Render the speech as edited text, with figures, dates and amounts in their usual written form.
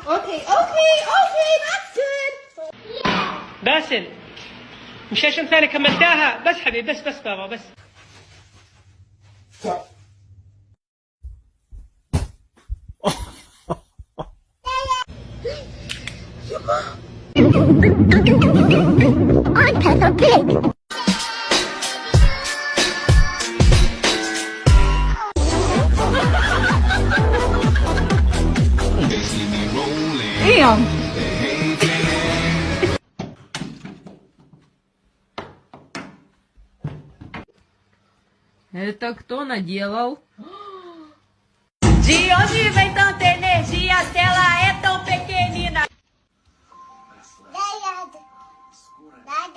Okay, that's good. باسل مش عشان ثاني كملتها بس حبيبي بس بابا بس. I'm Peppa Pig. Damn. Это кто наделал? De onde vem tanta energia se ela é tão pequenina? Dad.